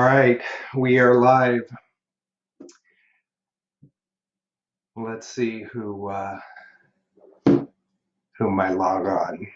right, we are live. Let's see who might log on.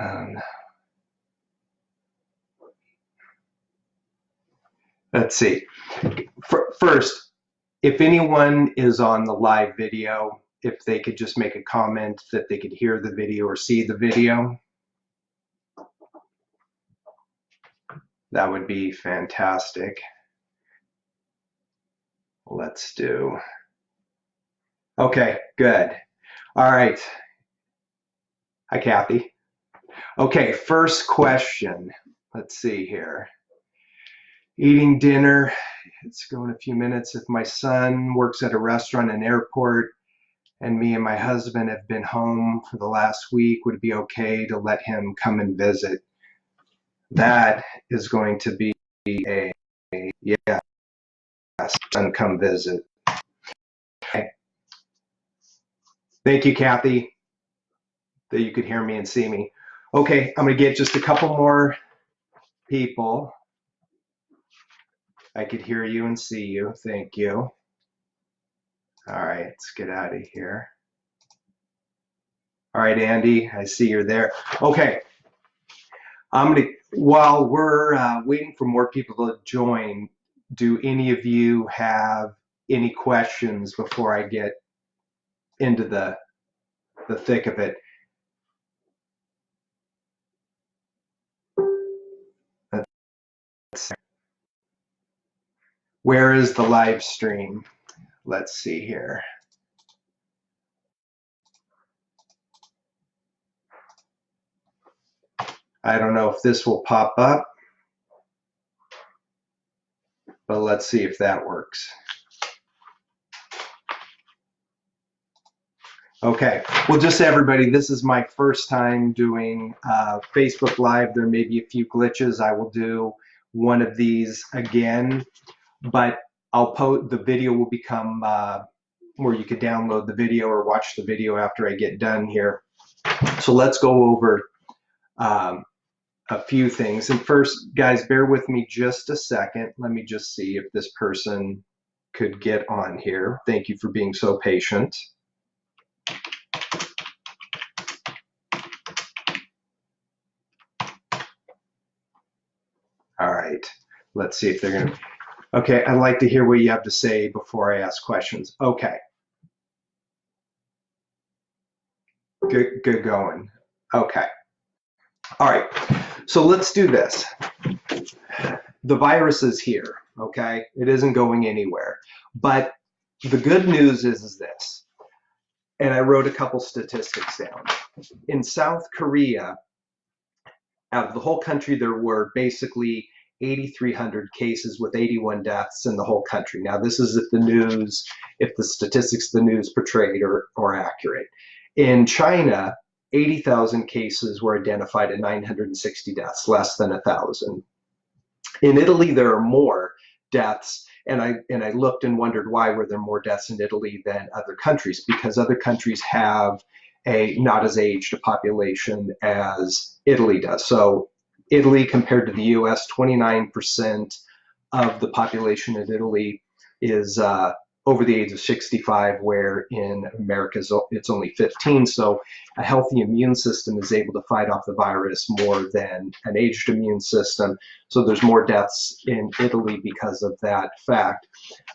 Um, let's see. First, if anyone is on the live video, if they could just make a comment that they could hear the video or see the video, that would be fantastic. Let's do. Okay, good. All right. Hi, Kathy. Okay, first question. Let's see here. Eating dinner. It's going a few minutes. If my son works at a restaurant and airport and me and my husband have been home for the last week, would it be okay to let him come and visit? That is going to be a yes, son come visit. Okay. Thank you, Kathy, that you could hear me and see me. Okay, I'm going to get just a couple more people. I could hear you and see you. Thank you. All right, let's get out of here. All right, Andy, I see you're there. Okay, while we're waiting for more people to join, do any of you have any questions before I get into the thick of it? Where is the live stream? Let's see here. I don't know if this will pop up, but let's see if that works. Okay, well, just everybody, this is my first time doing Facebook Live. There may be a few glitches. I will do one of these again, but I'll post, the video will become where you could download the video or watch the video after I get done here. So let's go over a few things. And first, guys, bear with me just a second. Let me just see if this person could get on here. Thank you for being so patient. All right, let's see if they're going to. Okay, I'd like to hear what you have to say before I ask questions. Okay. Good going. Okay. All right, so let's do this. The virus is here, okay? It isn't going anywhere. But the good news is this, and I wrote a couple statistics down. In South Korea, out of the whole country, there were basically 8,300 cases with 81 deaths in the whole country. Now, this is if the statistics the news portrayed are accurate. In China, 80,000 cases were identified and 960 deaths, less than 1,000. In Italy, there are more deaths, and I looked and wondered why were there more deaths in Italy than other countries, because other countries have a not as aged a population as Italy does. So Italy compared to the US, 29% of the population in Italy is over the age of 65, where in America it's only 15. So a healthy immune system is able to fight off the virus more than an aged immune system. So there's more deaths in Italy because of that fact.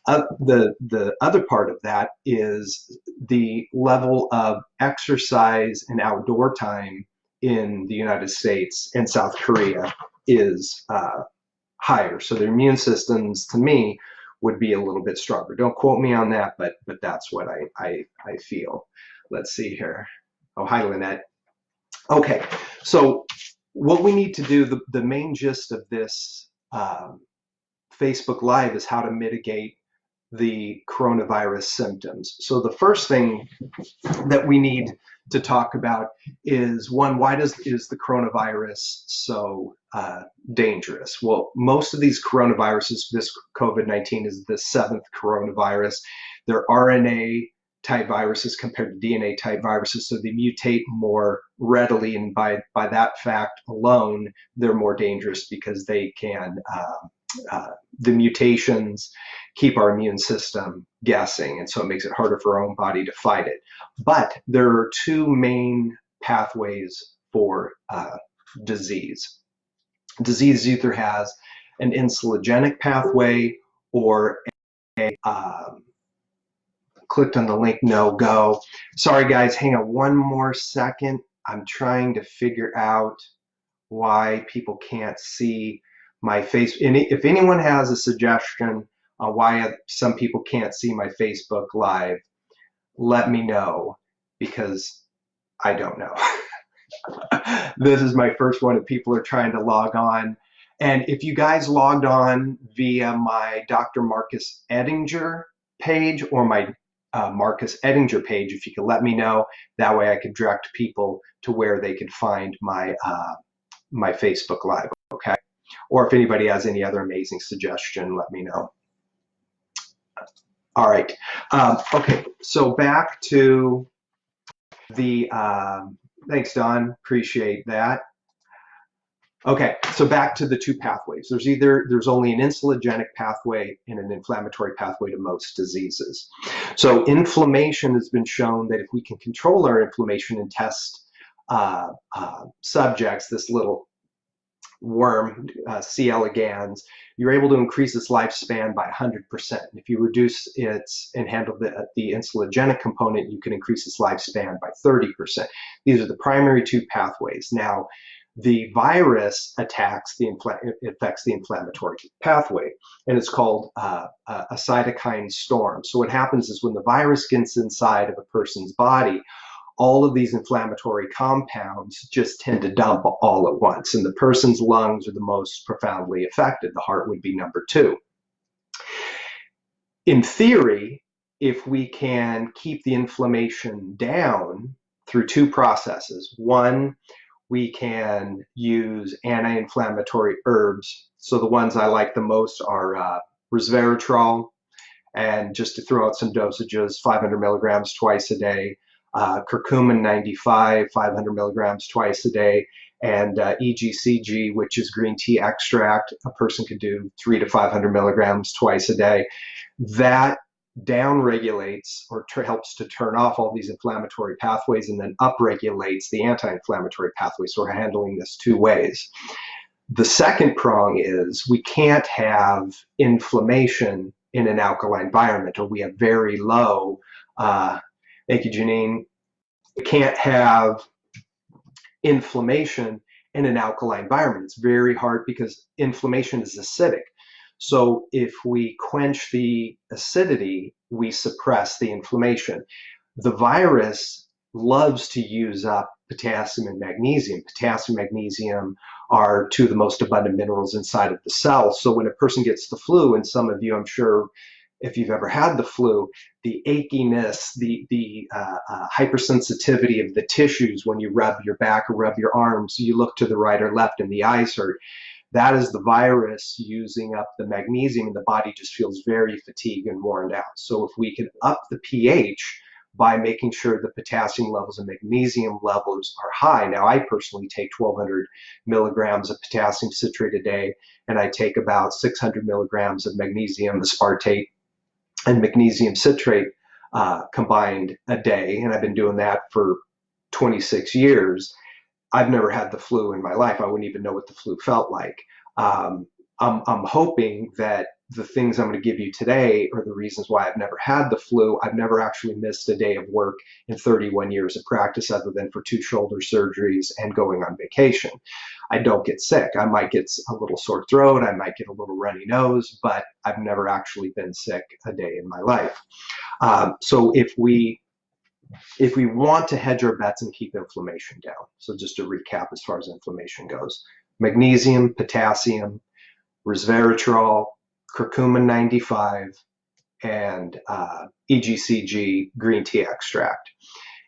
The other part of that is the level of exercise and outdoor time in the United States and South Korea is higher. So their immune systems, to me, would be a little bit stronger. Don't quote me on that, but that's what I feel. Let's see here. Oh, hi, Lynette. Okay, so what we need to do, the main gist of this Facebook Live is how to mitigate the coronavirus symptoms. So the first thing that we need to talk about is, one, why is the coronavirus so dangerous? Well, most of these coronaviruses, this COVID-19 is the seventh coronavirus. They're RNA type viruses compared to DNA type viruses, so they mutate more readily, and by that fact alone, they're more dangerous because they can the mutations keep our immune system guessing, and so it makes it harder for our own body to fight it. But there are two main pathways for disease. Disease either has an insulinogenic pathway or a clicked on the link, no go. Sorry guys, hang on one more second. I'm trying to figure out why people can't see my face. If anyone has a suggestion on why some people can't see my Facebook Live, let me know, because I don't know. This is my first one, and people are trying to log on. And if you guys logged on via my Dr. Marcus Ettinger page or my Marcus Ettinger page, if you could let me know, that way I could direct people to where they could find my my Facebook Live, okay? Or if anybody has any other amazing suggestion, let me know. All right, okay, so back to the, thanks Don, appreciate that. Okay, so back to the two pathways. There's only an insulinogenic pathway and an inflammatory pathway to most diseases. So inflammation has been shown that if we can control our inflammation and test subjects, this little worm, C. elegans, you're able to increase its lifespan by 100%. And if you reduce its and handle the insulinogenic component, you can increase its lifespan by 30%. These are the primary two pathways. Now, the virus affects the inflammatory pathway, and it's called a cytokine storm. So what happens is when the virus gets inside of a person's body, all of these inflammatory compounds just tend to dump all at once, and the person's lungs are the most profoundly affected. The heart would be number two. In theory, if we can keep the inflammation down through two processes, one, we can use anti-inflammatory herbs. So the ones I like the most are resveratrol, and just to throw out some dosages, 500 milligrams twice a day, curcumin 95, 500 milligrams twice a day, and EGCG, which is green tea extract, a person could do 300 to 500 milligrams twice a day. That downregulates or helps to turn off all these inflammatory pathways and then upregulates the anti-inflammatory pathway. So we're handling this two ways. The second prong is we can't have inflammation in an alkaline environment, or we have very low, thank you, Janine, we can't have inflammation in an alkaline environment. It's very hard because inflammation is acidic. So if we quench the acidity, we suppress the inflammation. The virus loves to use up potassium and magnesium. Potassium and magnesium are two of the most abundant minerals inside of the cell. So when a person gets the flu, and some of you, I'm sure, if you've ever had the flu, the achiness, the hypersensitivity of the tissues when you rub your back or rub your arms, you look to the right or left and the eyes hurt. That is the virus using up the magnesium, and the body just feels very fatigued and worn out. So if we can up the pH by making sure the potassium levels and magnesium levels are high. Now, I personally take 1,200 milligrams of potassium citrate a day, and I take about 600 milligrams of magnesium aspartate and magnesium citrate combined a day, and I've been doing that for 26 years. I've never had the flu in my life. I wouldn't even know what the flu felt like. I'm hoping that the things I'm going to give you today are the reasons why I've never had the flu. I've never actually missed a day of work in 31 years of practice, other than for 2 shoulder surgeries and going on vacation. I don't get sick. I might get a little sore throat. I might get a little runny nose, but I've never actually been sick a day in my life. So if we if we want to hedge our bets and keep inflammation down. So just to recap as far as inflammation goes, magnesium, potassium, resveratrol, curcumin 95, and EGCG green tea extract.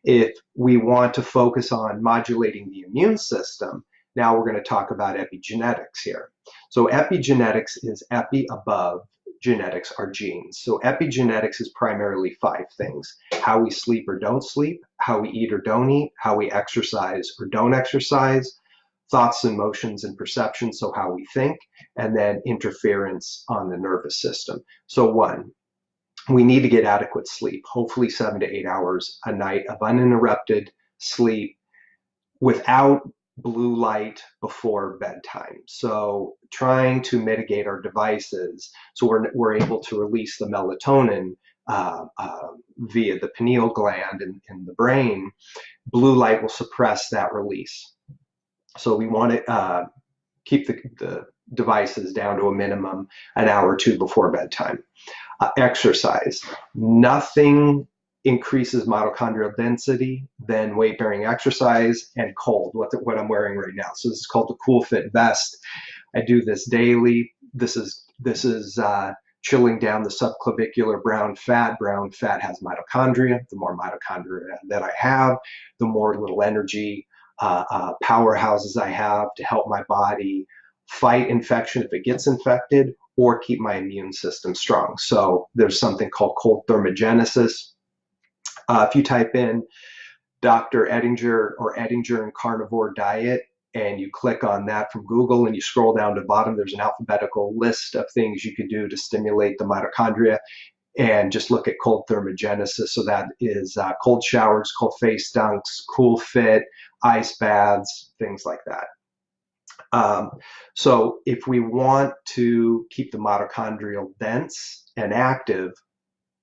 If we want to focus on modulating the immune system, now we're going to talk about epigenetics here. So epigenetics is epi above, genetics are genes. So epigenetics is primarily 5 things: how we sleep or don't sleep, how we eat or don't eat, how we exercise or don't exercise, thoughts, emotions, and perceptions, so how we think, and then interference on the nervous system. So 1, we need to get adequate sleep, hopefully 7 to 8 hours a night of uninterrupted sleep without blue light before bedtime. So trying to mitigate our devices so we're able to release the melatonin via the pineal gland in the brain. Blue light will suppress that release. So we want to keep the devices down to a minimum an hour or 2 before bedtime. Exercise. Nothing increases mitochondrial density than weight-bearing exercise and cold, what I'm wearing right now. So this is called the Cool Fit vest. I do this daily. This is chilling down the subclavicular brown fat. Brown fat has mitochondria. The more mitochondria that I have, the more little energy powerhouses I have to help my body fight infection if it gets infected, or keep my immune system strong. So there's something called cold thermogenesis. If you type in Dr. Ettinger or Ettinger and carnivore diet, and you click on that from Google and you scroll down to the bottom, there's an alphabetical list of things you could do to stimulate the mitochondria, and just look at cold thermogenesis. So that is cold showers, cold face dunks, cool fit, ice baths, things like that. So if we want to keep the mitochondrial dense and active,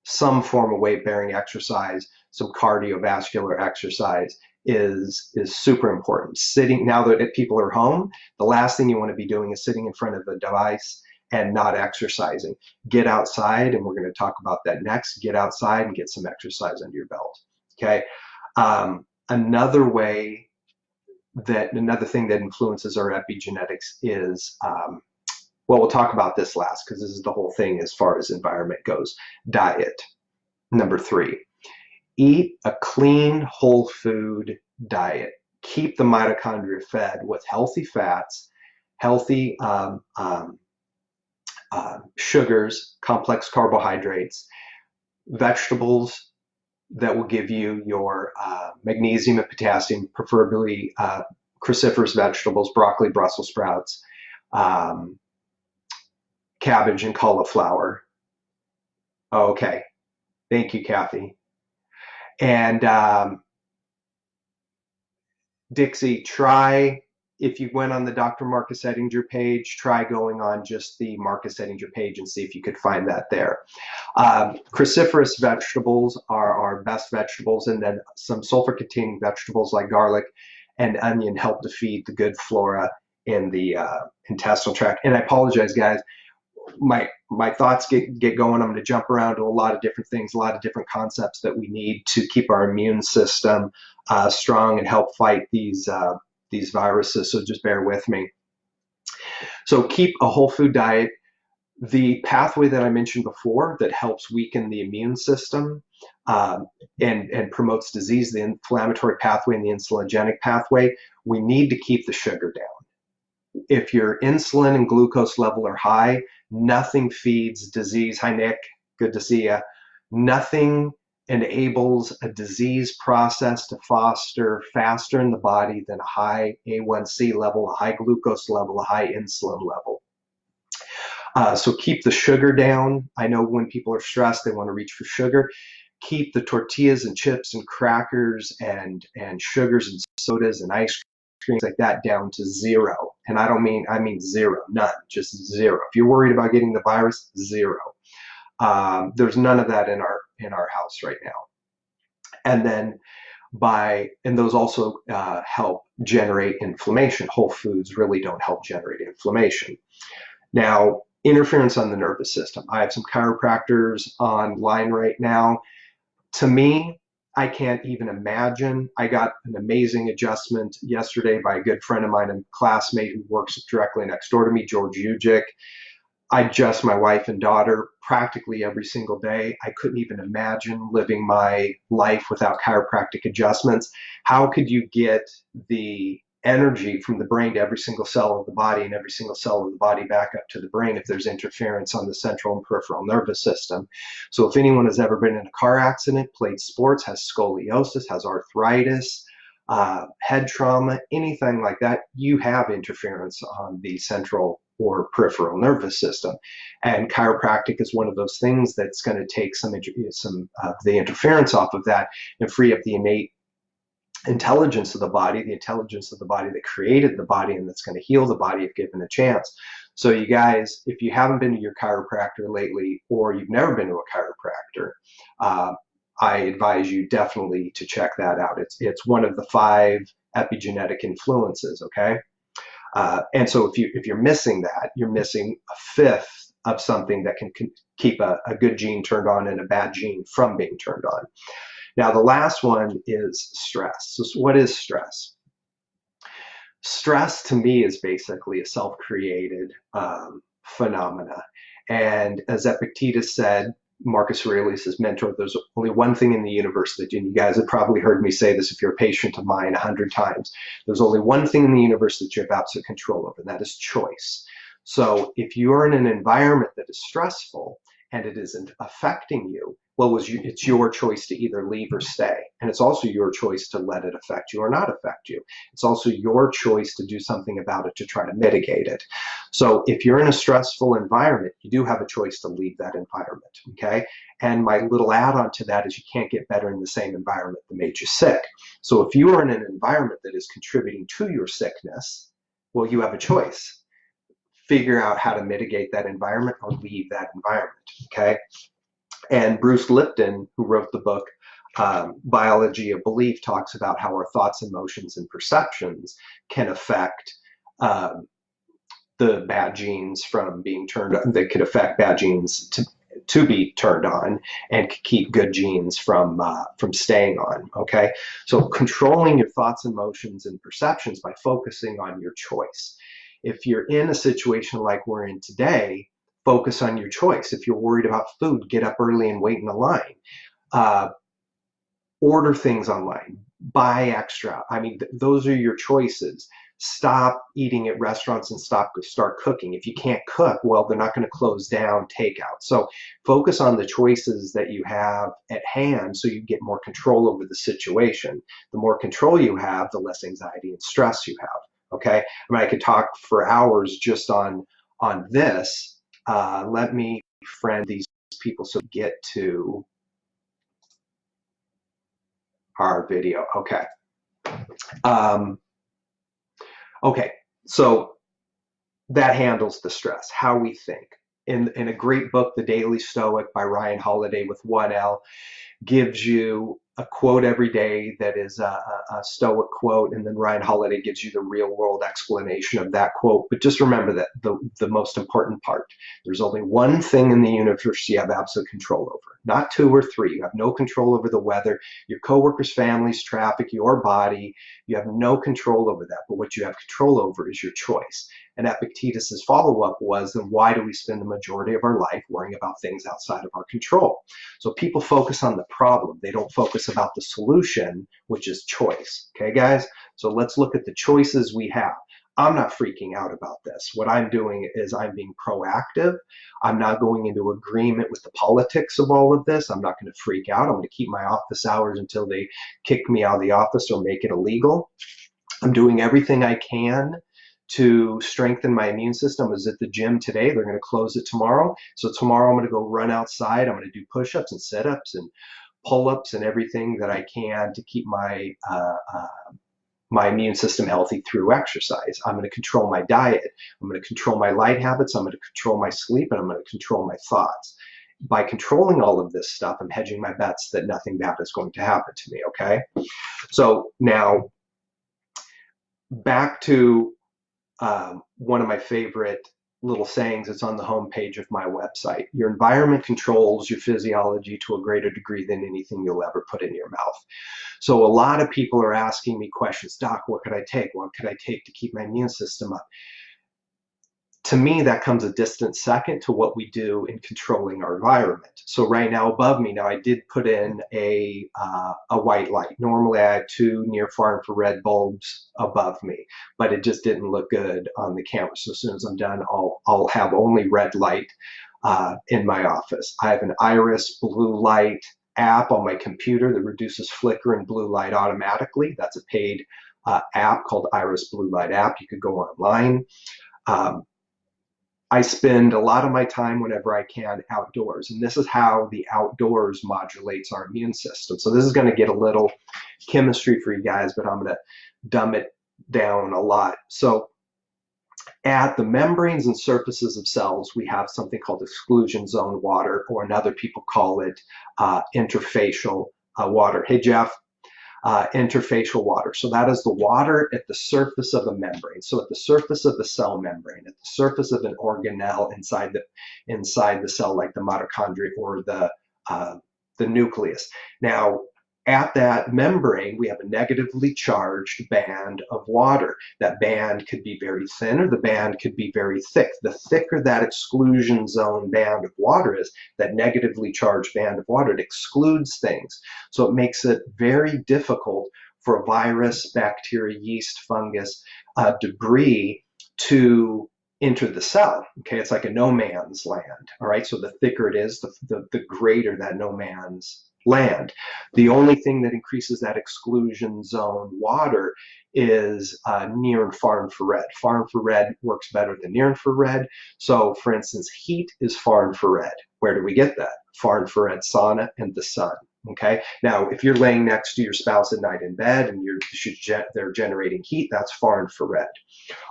some form of weight-bearing exercise, some cardiovascular exercise is super important. Sitting, now that people are home, the last thing you want to be doing is sitting in front of a device and not exercising. Get outside, and we're going to talk about that next. Get outside and get some exercise under your belt. Okay. Another thing that influences our epigenetics is, well, we'll talk about this last because this is the whole thing as far as environment goes. Diet. Number 3, eat a clean, whole food diet. Keep the mitochondria fed with healthy fats, healthy sugars, complex carbohydrates, vegetables that will give you your magnesium and potassium, preferably cruciferous vegetables, broccoli, Brussels sprouts, cabbage, and cauliflower. Okay, thank you, Kathy. And Dixie, try, if you went on the Dr. Marcus Ettinger page, try going on just the Marcus Ettinger page and see if you could find that there. Cruciferous vegetables are our best vegetables, and then some sulfur-containing vegetables like garlic and onion help to feed the good flora in the intestinal tract. And I apologize, guys. My thoughts get going. I'm going to jump around to a lot of different things, a lot of different concepts that we need to keep our immune system strong and help fight these viruses. So just bear with me. So keep a whole food diet. The pathway that I mentioned before that helps weaken the immune system and promotes disease, the inflammatory pathway and the insulinogenic pathway, we need to keep the sugar down. If your insulin and glucose level are high, nothing feeds disease. Hi, Nick. Good to see you. Nothing enables a disease process to foster faster in the body than a high A1C level, a high glucose level, a high insulin level. So keep the sugar down. I know when people are stressed, they want to reach for sugar. Keep the tortillas and chips and crackers and sugars and sodas and ice cream like that down to 0. And I mean 0, none, just 0. If you're worried about getting the virus, 0. There's none of that in our house right now. And then those also help generate inflammation. Whole foods really don't help generate inflammation. Now, interference on the nervous system. I have some chiropractors online right now. To me, I can't even imagine. I got an amazing adjustment yesterday by a good friend of mine and classmate who works directly next door to me, George Ujic. I adjust my wife and daughter practically every single day. I couldn't even imagine living my life without chiropractic adjustments. How could you get the energy from the brain to every single cell of the body and every single cell of the body back up to the brain if there's interference on the central and peripheral nervous system? So if anyone has ever been in a car accident, played sports, has scoliosis, has arthritis, head trauma, anything like that, you have interference on the central or peripheral nervous system. And chiropractic is one of those things that's going to take some of the interference off of that and free up the innate intelligence of the body that created the body and that's going to heal the body if given a chance. So you guys, if you haven't been to your chiropractor lately, or you've never been to a chiropractor, I advise you definitely to check that out. It's one of the 5 epigenetic influences, okay? And so if you're missing that, you're missing a 5th of something that can keep a good gene turned on and a bad gene from being turned on. Now, the last one is stress. So what is stress? Stress to me is basically a self-created phenomena. And as Epictetus said, Marcus Aurelius' mentor, there's only one thing in the universe that, and you guys have probably heard me say this if you're a patient of mine 100 times, there's only one thing in the universe that you have absolute control over, and that is choice. So if you're in an environment that is stressful and it isn't affecting you, well, it's your choice to either leave or stay. And it's also your choice to let it affect you or not affect you. It's also your choice to do something about it to try to mitigate it. So if you're in a stressful environment, you do have a choice to leave that environment, okay? And my little add-on to that is you can't get better in the same environment that made you sick. So if you are in an environment that is contributing to your sickness, well, you have a choice. Figure out how to mitigate that environment or leave that environment, okay? And Bruce Lipton, who wrote the book Biology of Belief, talks about how our thoughts, emotions, and perceptions can affect the bad genes from being turned on. They could affect bad genes to be turned on and keep good genes from staying on, okay? So controlling your thoughts, emotions, and perceptions by focusing on your choice. If you're in a situation like we're in today, focus on your choice. If you're worried about food, get up early and wait in a line. Order things online. Buy extra. I mean, those are your choices. Stop eating at restaurants and start cooking. If you can't cook, well, they're not going to close down takeout. So focus on the choices that you have at hand so you get more control over the situation. The more control you have, the less anxiety and stress you have. Okay? I mean, I could talk for hours just on this. Let me friend these people so we get to our video. Okay. Okay, so that handles the stress, how we think. In a great book, The Daily Stoic by Ryan Holiday with 1L, gives you a quote every day that is a Stoic quote, and then Ryan Holiday gives you the real world explanation of that quote. But just remember that the most important part, there's only one thing in the universe you have absolute control over, not 2 or 3. You have no control over the weather, your coworkers, families, traffic, your body. You have no control over that. But what you have control over is your choice. And Epictetus's follow-up was, then why do we spend the majority of our life worrying about things outside of our control? So people focus on the problem. They don't focus about the solution, which is choice. Okay, guys? So let's look at the choices we have. I'm not freaking out about this. What I'm doing is I'm being proactive. I'm not going into agreement with the politics of all of this. I'm not going to freak out. I'm going to keep my office hours until they kick me out of the office or make it illegal. I'm doing everything I can to strengthen my immune system. I was at the gym today. They're going to close it tomorrow. So tomorrow I'm going to go run outside. I'm going to do push-ups and sit-ups and pull-ups and everything that I can to keep my my immune system healthy through exercise. I'm going to control my diet. I'm going to control my light habits. I'm going to control my sleep, and I'm going to control my thoughts. By controlling all of this stuff, I'm hedging my bets that nothing bad is going to happen to me, okay? So now back to one of my favorite little sayings. It's on the homepage of my website. Your environment controls your physiology to a greater degree than anything you'll ever put in your mouth. So a lot of people are asking me questions. Doc, what could I take? What could I take to keep my immune system up? To me, that comes a distant second to what we do in controlling our environment. So right now above me, now I did put in a white light. Normally I have 2 near far infrared bulbs above me, but it just didn't look good on the camera. So as soon as I'm done, I'll have only red light in my office. I have an Iris blue light app on my computer that reduces flicker and blue light automatically. That's a paid app called Iris Blue Light app. You could go online. I spend a lot of my time whenever I can outdoors, and this is how the outdoors modulates our immune system. So this is going to get a little chemistry for you guys, but I'm going to dumb it down a lot. So at the membranes and surfaces of cells, we have something called exclusion zone water, or another people call it interfacial water. Hey, Jeff. Interfacial water. So that is the water at the surface of a membrane. So at the surface of the cell membrane, at the surface of an organelle inside the cell, like the mitochondria or the nucleus. Now, at that membrane, we have a negatively charged band of water. That band could be very thin, or the band could be very thick. The thicker that exclusion zone band of water is, that negatively charged band of water, it excludes things. So it makes it very difficult for virus, bacteria, yeast, fungus, debris to enter the cell. Okay, it's like a no man's land. All right, so the thicker it is, the greater that no man's land. The only thing that increases that exclusion zone water is near and far infrared. Far infrared works better than near infrared. So for instance, heat is far infrared. Where do we get that? Far infrared sauna and the sun. Okay. Now, if you're laying next to your spouse at night in bed and they're generating heat, that's far infrared.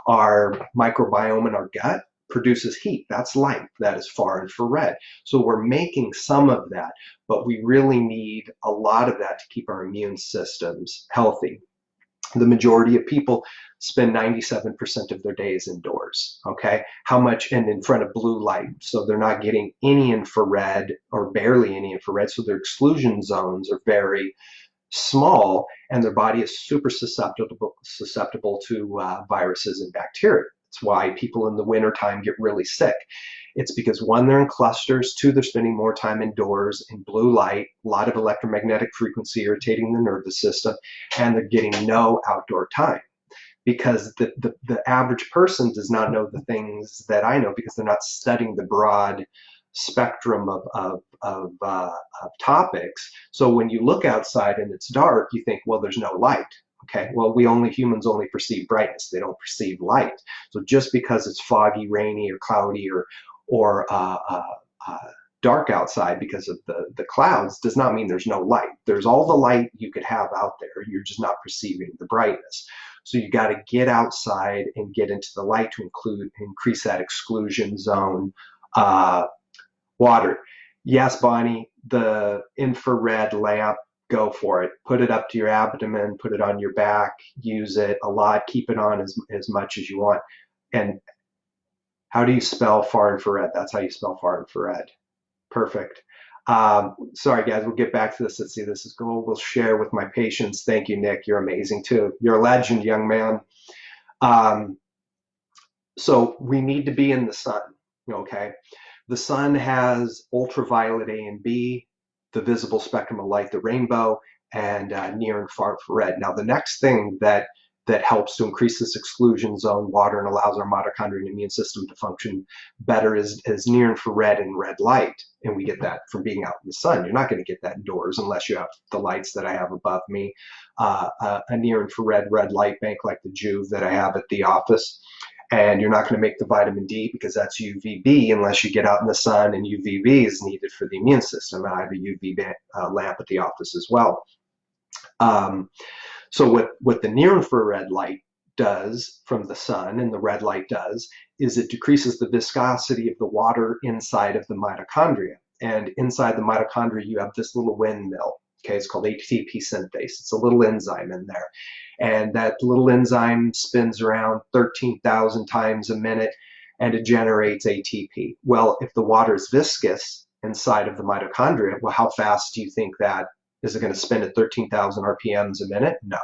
Our microbiome in our gut produces heat. That's light. That is far infrared. So we're making some of that, but we really need a lot of that to keep our immune systems healthy. The majority of people spend 97% of their days indoors. Okay, how much? And in front of blue light, so they're not getting any infrared or barely any infrared. So their exclusion zones are very small, and their body is super susceptible to viruses and bacteria. That's why people in the wintertime get really sick. It's because 1, they're in clusters, 2, they're spending more time indoors in blue light, a lot of electromagnetic frequency irritating the nervous system, and they're getting no outdoor time. Because the average person does not know the things that I know, because they're not studying the broad spectrum of topics. So when you look outside and it's dark, you think, well, there's no light. Okay, well, humans only perceive brightness. They don't perceive light. So just because it's foggy, rainy, or cloudy, or dark outside because of the clouds does not mean there's no light. There's all the light you could have out there. You're just not perceiving the brightness. So you got to get outside and get into the light to increase that exclusion zone water. Yes, Bonnie, the infrared lamp, go for it. Put it up to your abdomen, put it on your back, use it a lot, keep it on as much as you want. And how do you spell far infrared? That's how you spell far infrared. Perfect. Sorry, guys, we'll get back to this. Let's see, this is cool. We'll share with my patients. Thank you, Nick. You're amazing, too. You're a legend, young man. So we need to be in the sun, okay? The sun has ultraviolet A and B, the visible spectrum of light, the rainbow, and near and far infrared. Now, the next thing that helps to increase this exclusion zone water and allows our mitochondrial and immune system to function better is near infrared and red light. And we get that from being out in the sun. You're not going to get that indoors unless you have the lights that I have above me, a near infrared red light bank like the Juve that I have at the office. And you're not going to make the vitamin D because that's UVB unless you get out in the sun, and UVB is needed for the immune system. And I have a UV lamp at the office as well. So what the near infrared light does from the sun and the red light does is it decreases the viscosity of the water inside of the mitochondria. And inside the mitochondria, you have this little windmill. Okay, it's called ATP synthase. It's a little enzyme in there. And that little enzyme spins around 13,000 times a minute. and it generates ATP. Well, if the water is viscous inside of the mitochondria, well, how fast do you think that is? It going to spin at 13,000 RPMs a minute? No,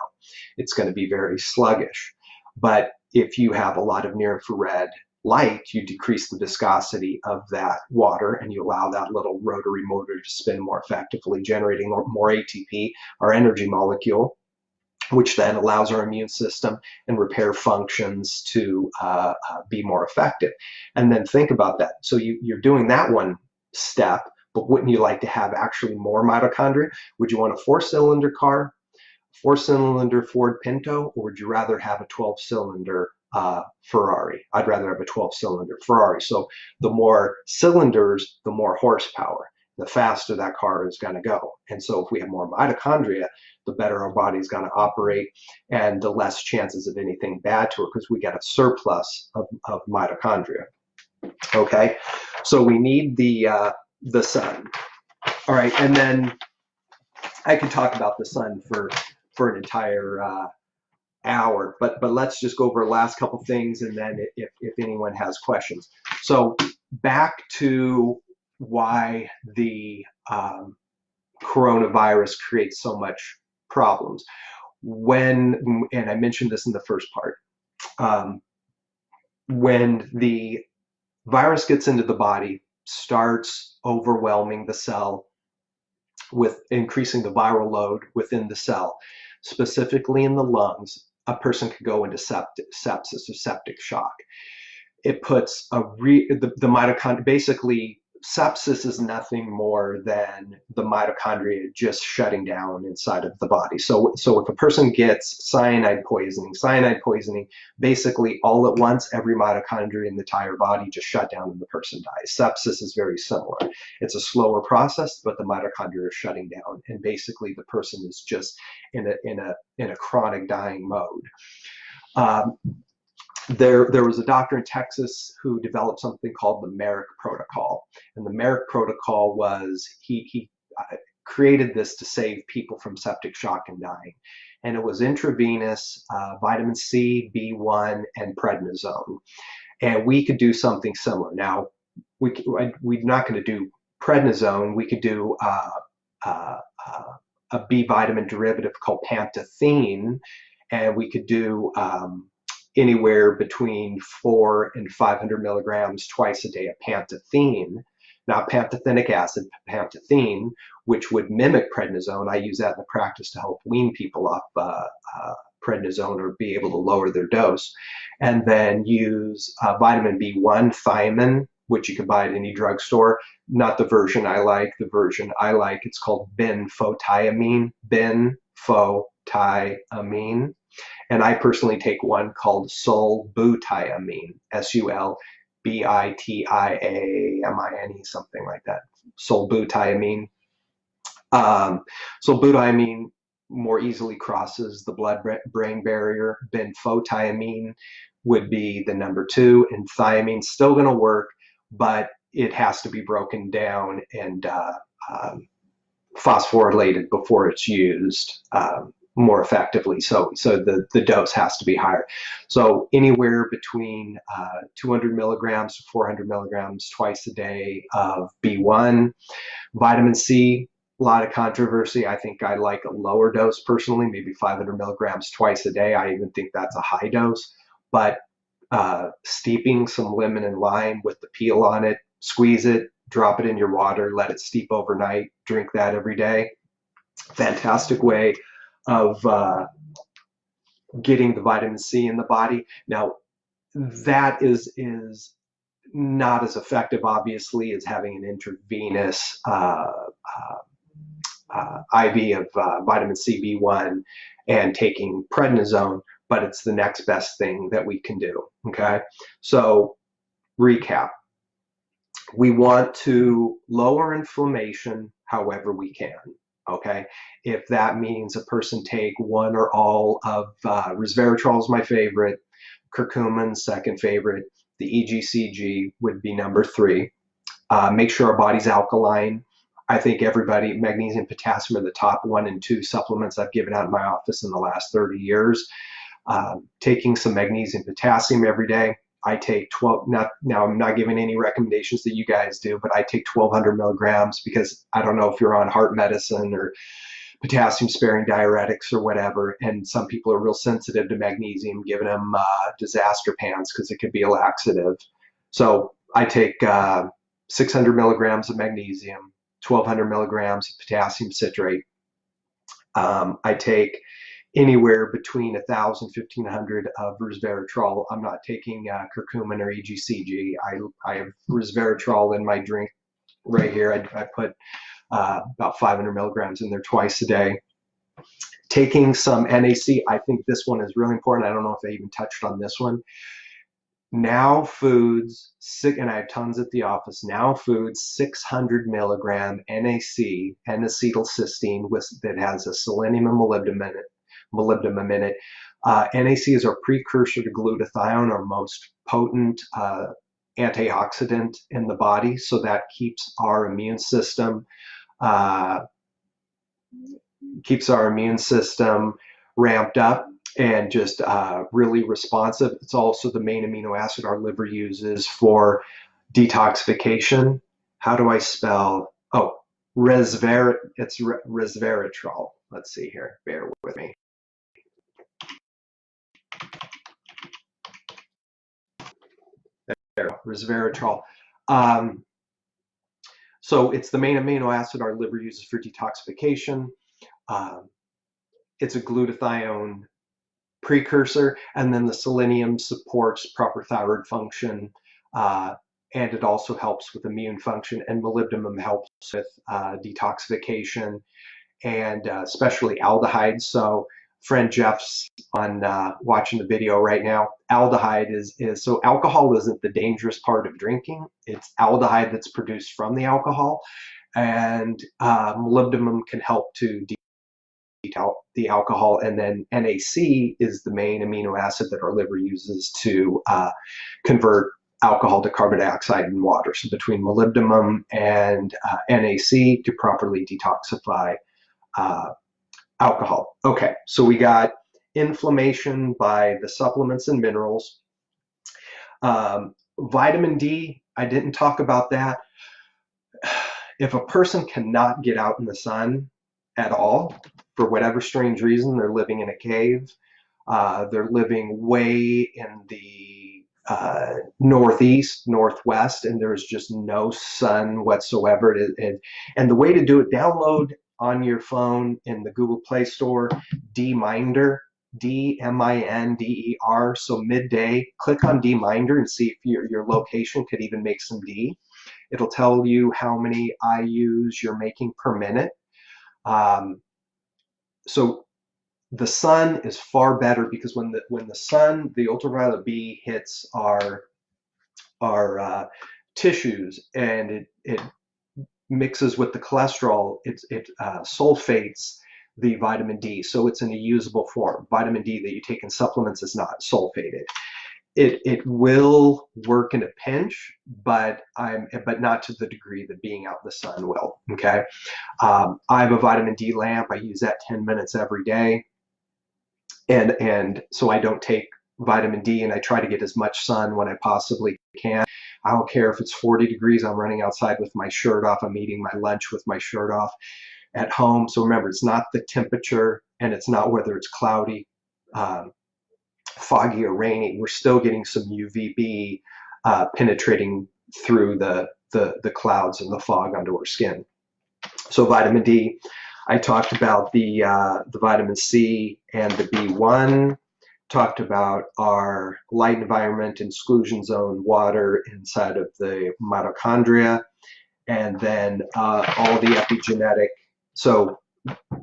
it's going to be very sluggish. But if you have a lot of near infrared light, you decrease the viscosity of that water and you allow that little rotary motor to spin more effectively, generating more ATP, our energy molecule, which then allows our immune system and repair functions to be more effective. And then think about that. So you're doing that one step, but wouldn't you like to have actually more mitochondria? Would you want a 4-cylinder car, 4-cylinder Ford Pinto, or would you rather have a 12-cylinder Ferrari? I'd rather have a 12-cylinder Ferrari. So the more cylinders, the more horsepower, the faster that car is going to go. And so if we have more mitochondria, the better our body is going to operate and the less chances of anything bad to it, because we get a surplus of mitochondria. Okay, so we need the sun. All right, and then I could talk about the sun for an entire hour, but let's just go over the last couple things, and then if anyone has questions. So back to why the coronavirus creates so much problems. And I mentioned this in the first part, when the virus gets into the body, starts overwhelming the cell with increasing the viral load within the cell, specifically in the lungs, a person could go into sepsis or septic shock. It puts the mitochondria, basically sepsis is nothing more than the mitochondria just shutting down inside of the body. So if a person gets cyanide poisoning, basically all at once, every mitochondria in the entire body just shut down and the person dies. Sepsis is very similar. It's a slower process, but the mitochondria are shutting down, and basically the person is just in a chronic dying mode. There was a doctor in Texas who developed something called the Merrick protocol. And the Merrick protocol was, he created this to save people from septic shock and dying. And it was intravenous vitamin C, B1, and prednisone. And we could do something similar. Now, we're not going to do prednisone. We could do a B vitamin derivative called pantothene, and we could do anywhere between 400 and 500 milligrams twice a day of pantothene, not pantothenic acid, pantothene, which would mimic prednisone. I use that in the practice to help wean people off prednisone or be able to lower their dose. And then use vitamin B1, thiamine, which you can buy at any drugstore. Not the version I like. The version I like, it's called benfotiamine, benfotiamine. And I personally take one called sulbutiamine, sulbitiamine, something like that. Sulbutiamine. Sulbutiamine more easily crosses the blood-brain barrier. Benfotiamine would be the number 2, and thiamine's still going to work, but it has to be broken down and phosphorylated before it's used more effectively. So the dose has to be higher. So anywhere between 200 milligrams to 400 milligrams twice a day of B1. Vitamin C, a lot of controversy. I think I like a lower dose personally, maybe 500 milligrams twice a day. I even think that's a high dose. But steeping some lemon and lime with the peel on it, squeeze it, drop it in your water, let it steep overnight, drink that every day. Fantastic way of getting the vitamin C in the body. Now, that is not as effective, obviously, as having an intravenous IV of vitamin C, B1, and taking prednisone, but it's the next best thing that we can do, okay? So, recap. We want to lower inflammation however we can. Okay, if that means a person take one or all of resveratrol is my favorite, curcumin second favorite, the EGCG would be number 3. Make sure our body's alkaline. I think everybody, magnesium, potassium are the top 1 and 2 supplements I've given out in my office in the last 30 years. Taking some magnesium, potassium every day. I take 12, now I'm not giving any recommendations that you guys do, but I take 1200 milligrams because I don't know if you're on heart medicine or potassium sparing diuretics or whatever. And some people are real sensitive to magnesium, giving them disaster pants because it could be a laxative. So I take 600 milligrams of magnesium, 1200 milligrams of potassium citrate. I take anywhere between 1,000 1,500 of resveratrol. I'm not taking curcumin or EGCG. I have resveratrol in my drink right here. I put about 500 milligrams in there twice a day. Taking some NAC, I think this one is really important. I don't know if I even touched on this one. Now Foods, and I have tons at the office, Now Foods 600 milligram NAC, N-acetylcysteine, that has a selenium and molybdenum in it. NAC is our precursor to glutathione, our most potent antioxidant in the body, so that keeps our immune system ramped up and just really responsive. It's also the main amino acid our liver uses for detoxification. How do I spell? Oh, it's resveratrol. Let's see here. Bear with me. There, resveratrol. So it's the main amino acid our liver uses for detoxification. It's a glutathione precursor, and then the selenium supports proper thyroid function, and it also helps with immune function, and molybdenum helps with detoxification, and especially aldehydes. So friend Jeff's on watching the video right now. Aldehyde is so alcohol isn't the dangerous part of drinking. It's aldehyde that's produced from the alcohol, and molybdenum can help to the alcohol, and then NAC is the main amino acid that our liver uses to convert alcohol to carbon dioxide and water. So between molybdenum and NAC to properly detoxify alcohol. Okay, so we got inflammation by the supplements and minerals. Vitamin D, I didn't talk about that. If a person cannot get out in the sun at all, for whatever strange reason, they're living in a cave, they're living way in the northeast, northwest, and there's just no sun whatsoever. And the way to do it, download on your phone in the Google Play Store, D-Minder, D-M-I-N-D-E-R, so midday. Click on D-Minder and see if your location could even make some D. It'll tell you how many IUs you're making per minute. So the sun is far better, because when the sun, the ultraviolet B, hits our tissues and it mixes with the cholesterol, it sulfates the vitamin D, so it's in a usable form. Vitamin D that you take in supplements is not sulfated. It will work in a pinch, but not to the degree that being out in the sun will. Okay, I have a vitamin D lamp. I use that 10 minutes every day, and so I don't take vitamin D, and I try to get as much sun when I possibly can. I don't care if it's 40 degrees. I'm running outside with my shirt off. I'm eating my lunch with my shirt off at home. So remember, it's not the temperature, and it's not whether it's cloudy, foggy, or rainy. We're still getting some UVB penetrating through the clouds and the fog onto our skin. So vitamin D, I talked about the vitamin C and the B1, talked about our light environment, exclusion zone, water inside of the mitochondria, and then all the epigenetic, so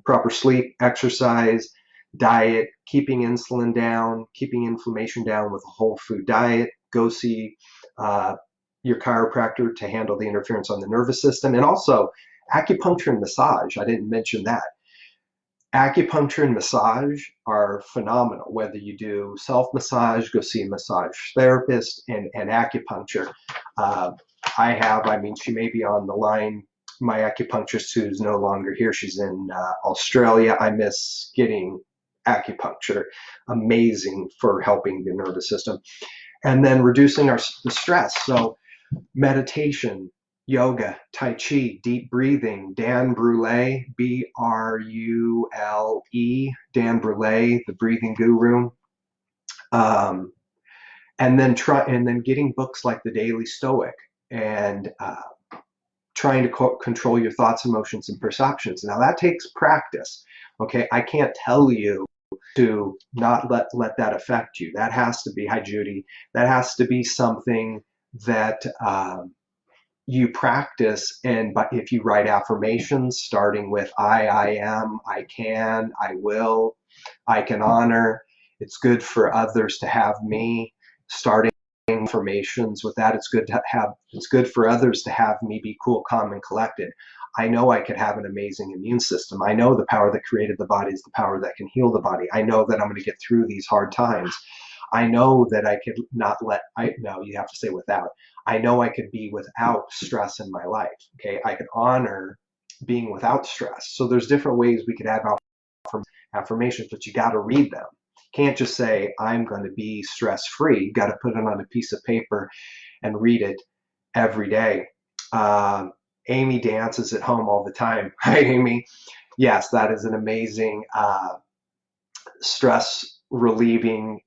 proper sleep, exercise, diet, keeping insulin down, keeping inflammation down with a whole food diet. Go see your chiropractor to handle the interference on the nervous system. And also acupuncture and massage. I didn't mention that. Acupuncture and massage are phenomenal. Whether you do self-massage, go see a massage therapist, and acupuncture. She may be on the line, my acupuncturist, who's no longer here. She's in Australia. I miss getting acupuncture. Amazing for helping the nervous system. And then reducing the stress. So meditation, yoga, tai chi, deep breathing, Dan Brule, Brule, Dan Brule, the breathing guru. Um, and then getting books like The Daily Stoic and trying to control your thoughts, emotions, and perceptions. Now that takes practice. Okay, I can't tell you to not let that affect you. That has to be, hi Judy, that has to be something that you practice. And but if you write affirmations starting with I am, I can, I will, I can honor, it's good for others to have me, starting affirmations with that, it's good for others to have me be cool, calm, and collected. I know I could have an amazing immune system. I know the power that created the body is the power that can heal the body. I know that I'm going to get through these hard times. I know that I could not let, no, you have to say without. I know I could be without stress in my life. Okay, I could honor being without stress. So there's different ways we could have affirmations, but you got to read them. You can't just say, I'm going to be stress free. You got to put it on a piece of paper and read it every day. Amy dances at home all the time. Hi, Amy. Yes, that is an amazing stress relieving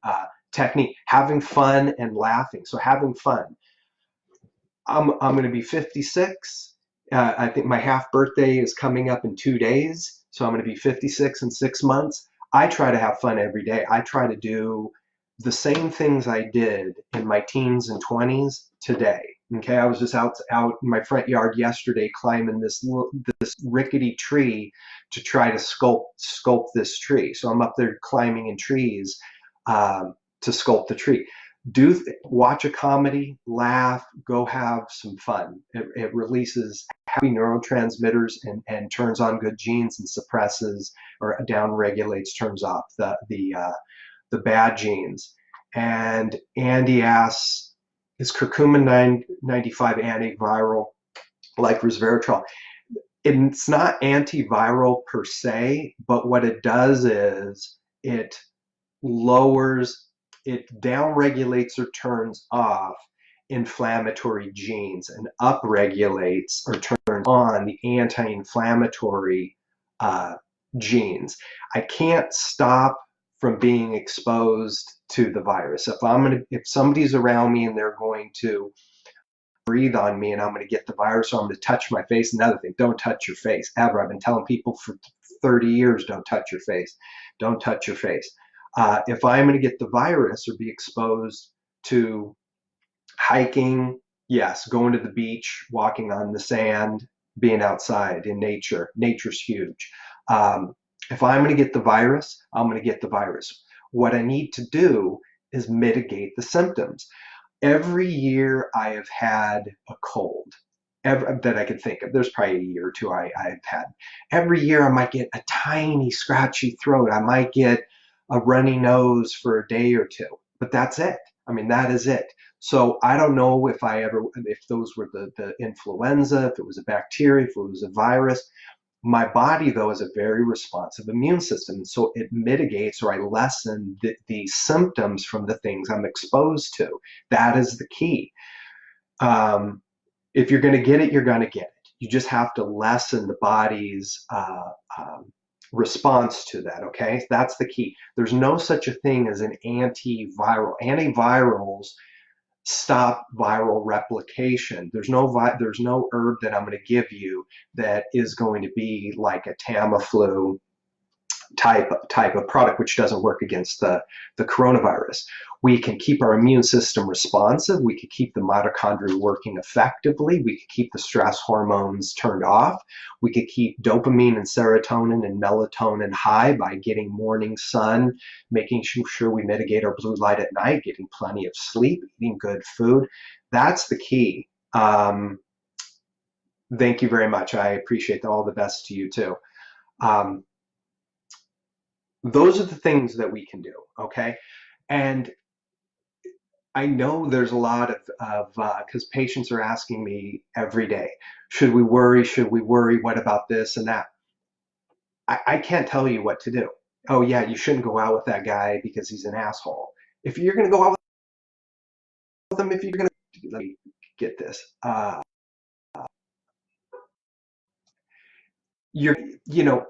technique. Having fun and laughing. So having fun. I'm going to be 56. I think my half birthday is coming up in 2 days. So I'm going to be 56 in 6 months. I try to have fun every day. I try to do the same things I did in my teens and 20s today. Okay, I was just out in my front yard yesterday climbing this rickety tree to try to sculpt this tree. So I'm up there climbing in trees to sculpt the tree. Watch a comedy, laugh, go have some fun. It releases happy neurotransmitters and turns on good genes and suppresses or down regulates, turns off the bad genes. And Andy asks, is curcumin 95 antiviral like resveratrol? It's not antiviral per se, but what it does is it downregulates or turns off inflammatory genes and upregulates or turns on the anti-inflammatory genes. I can't stop from being exposed to the virus. If somebody's around me and they're going to breathe on me and I'm going to get the virus, or I'm going to touch my face. Another thing, don't touch your face ever. I've been telling people for 30 years, don't touch your face. Don't touch your face. If I'm going to get the virus or be exposed to hiking, yes, going to the beach, walking on the sand, being outside in nature. Nature's huge. If I'm going to get the virus, I'm going to get the virus. What I need to do is mitigate the symptoms. Every year I have had a cold that I could think of. There's probably a year or two I've had. Every year I might get a tiny scratchy throat. I might get a runny nose for a day or two, but that's it. I mean, that is it. So I don't know if those were the influenza, if it was a bacteria, if it was a virus. My body, though, is a very responsive immune system. So it mitigates, or I lessen the symptoms from the things I'm exposed to. That is the key. If you're going to get it, you're going to get it. You just have to lessen the body's response to that, okay? That's the key. There's no such a thing as an antiviral. Antivirals stop viral replication. There's no herb that I'm going to give you that is going to be like a Tamiflu type of product, which doesn't work against the coronavirus. We can keep our immune system responsive. We can keep the mitochondria working effectively. We can keep the stress hormones turned off. We could keep dopamine and serotonin and melatonin high by getting morning sun, making sure we mitigate our blue light at night, getting plenty of sleep, eating good food. That's the key. Thank you very much. I appreciate all the best to you too. Those are the things that we can do, okay? And I know there's a lot of because patients are asking me every day, should we worry? Should we worry? What about this and that? I can't tell you what to do. Oh yeah, you shouldn't go out with that guy because he's an asshole. If you're going to go out get this. You're, you know,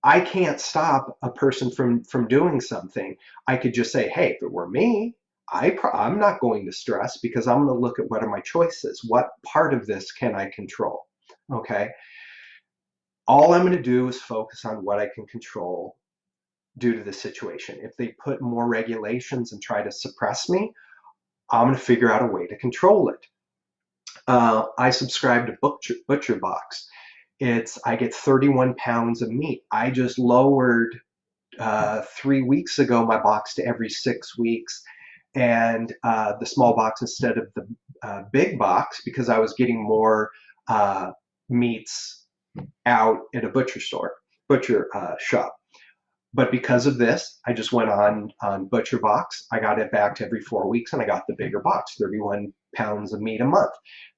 I can't stop a person from doing something. I could just say, hey, if it were me, I'm not going to stress because I'm going to look at what are my choices. What part of this can I control? Okay. All I'm going to do is focus on what I can control due to the situation. If they put more regulations and try to suppress me, I'm going to figure out a way to control it. I subscribe to Butcher Box. I get 31 pounds of meat. I just lowered 3 weeks ago my box to every 6 weeks, and the small box instead of the big box because I was getting more meats out at a butcher shop. But because of this, I just went on Butcher Box. I got it back to every 4 weeks, and I got the bigger box, 31 pounds of meat a month.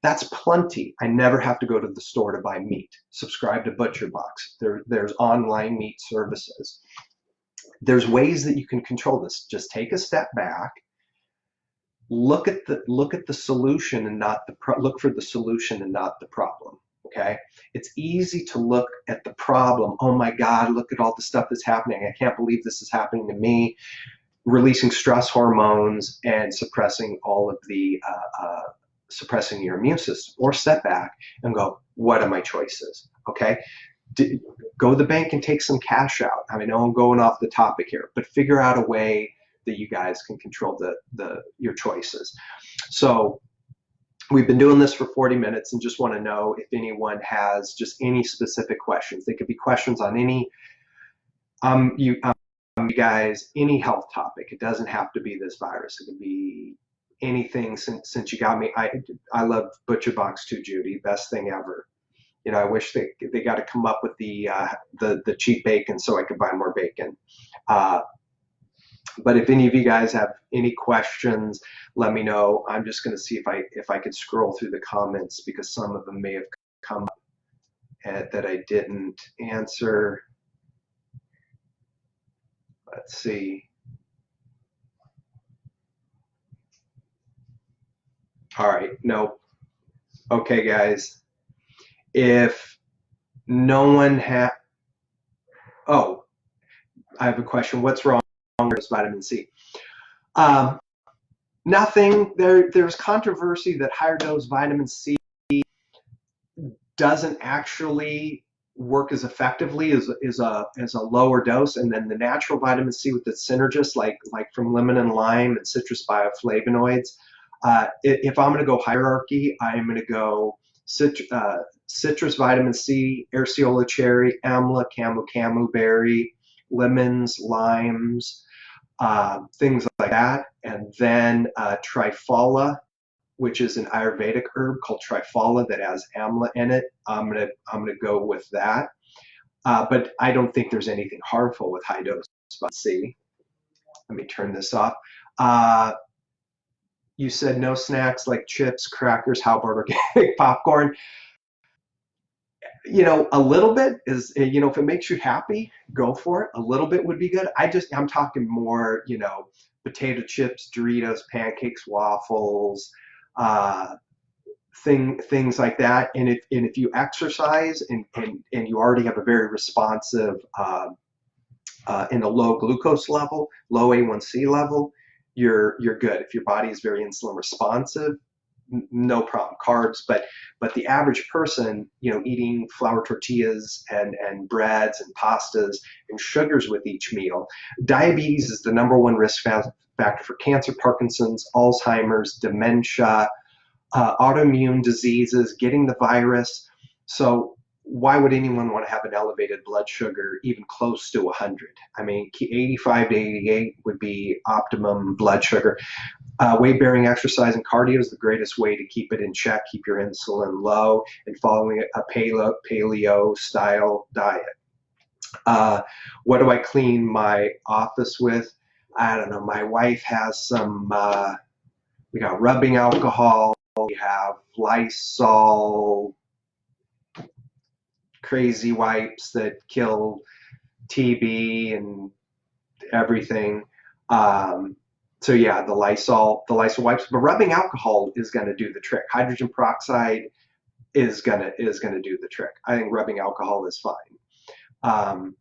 That's plenty. I never have to go to the store to buy meat. Subscribe to Butcher Box. There's online meat services. There's ways that you can control this. Just take a step back, look at the solution and not look for the solution and not the problem. Okay, it's easy to look at the problem. Oh my God, look at all the stuff that's happening. I can't believe this is happening to me. Releasing stress hormones and suppressing all of the suppressing your immune system. Or step back and go, what are my choices? Okay, go to the bank and take some cash out. I know I'm going off the topic here, but figure out a way that you guys can control your choices. So we've been doing this for 40 minutes and just want to know if anyone has just any specific questions. They could be questions on any, you guys, any health topic. It doesn't have to be this virus. It could be anything since you got me. I love Butcher Box too, Judy. Best thing ever. I wish they got to come up with the cheap bacon so I could buy more bacon. But if any of you guys have any questions, let me know. I'm just going to see if I could scroll through the comments because some of them may have come up that I didn't answer. Let's see. All right. Nope. Okay, guys. If no one oh, I have a question. What's wrong with vitamin C? Nothing. There's controversy that higher dose vitamin C doesn't actually work as effectively as a lower dose, and then the natural vitamin C with the synergists like from lemon and lime and citrus bioflavonoids. If I'm going to go hierarchy, I'm going to go citrus vitamin C, Arceola cherry, amla, camu berry, lemons, limes, things like that, and then triphala, which is an Ayurvedic herb called triphala that has amla in it. I'm gonna go with that, but I don't think there's anything harmful with high dose vitamin C. Let me turn this off. You said no snacks like chips, crackers, how about organic popcorn? A little bit is, if it makes you happy, go for it. A little bit would be good. I'm talking more, potato chips, Doritos, pancakes, waffles, things like that. And if you exercise and you already have a very responsive in a low glucose level, low A1C level, you're good. If your body is very insulin responsive, no problem. Carbs, but the average person, eating flour tortillas and breads and pastas and sugars with each meal, diabetes is the #1 risk factor for cancer, Parkinson's, Alzheimer's, dementia, autoimmune diseases, getting the virus. So why would anyone want to have an elevated blood sugar even close to 100? I mean, 85 to 88 would be optimum blood sugar. Weight-bearing exercise and cardio is the greatest way to keep it in check, keep your insulin low, and following a paleo-style diet. What do I clean my office with? I don't know. My wife has some, we got rubbing alcohol, we have Lysol, crazy wipes that kill TB and everything. So yeah, the Lysol wipes, but rubbing alcohol is going to do the trick. Hydrogen peroxide is gonna do the trick. I think rubbing alcohol is fine. Um,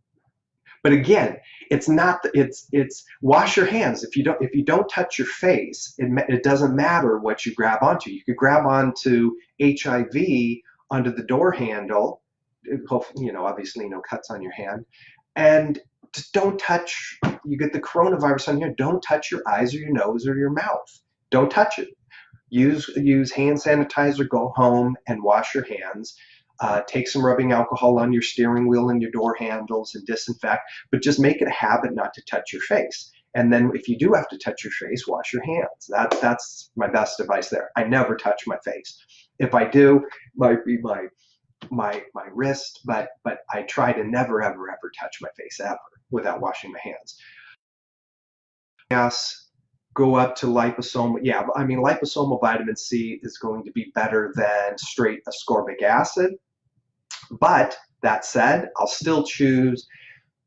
but again, it's not. It's wash your hands. If you don't touch your face, it doesn't matter what you grab onto. You could grab onto HIV under the door handle. Obviously no cuts on your hand, and just don't touch. You get the coronavirus on here. Don't touch your eyes or your nose or your mouth. Don't touch it. Use hand sanitizer. Go home and wash your hands. Take some rubbing alcohol on your steering wheel and your door handles and disinfect, but just make it a habit not to touch your face. And then if you do have to touch your face, wash your hands. That's my best advice there. I never touch my face. If I do, it might be my wrist, but I try to never ever touch my face ever without washing my hands. Yes, go up to liposomal. Yeah, I mean liposomal vitamin C is going to be better than straight ascorbic acid. But that said, I'll still choose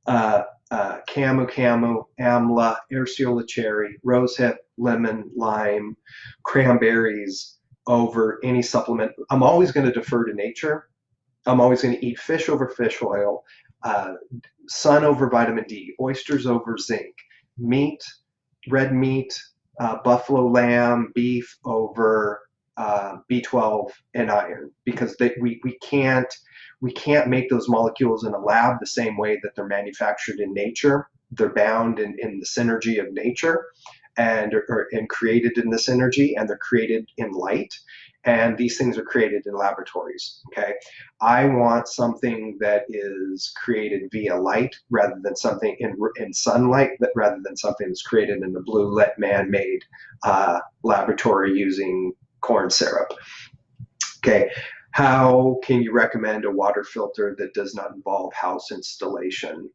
Camu, Amla, Ursiola cherry, rosehip, lemon, lime, cranberries over any supplement. I'm always going to defer to nature. I'm always going to eat fish over fish oil, uh, sun over vitamin D, oysters over zinc, meat, red meat, buffalo lamb, beef over B12 and iron, because we can't make those molecules in a lab the same way that they're manufactured in nature. They're bound in the synergy of nature and created in this energy, and they're created in light. And these things are created in laboratories. Okay, I want something that is created via light rather than something in sunlight, rather than something that's created in the blue lit man-made laboratory using corn syrup. Okay, how can you recommend a water filter that does not involve house installation?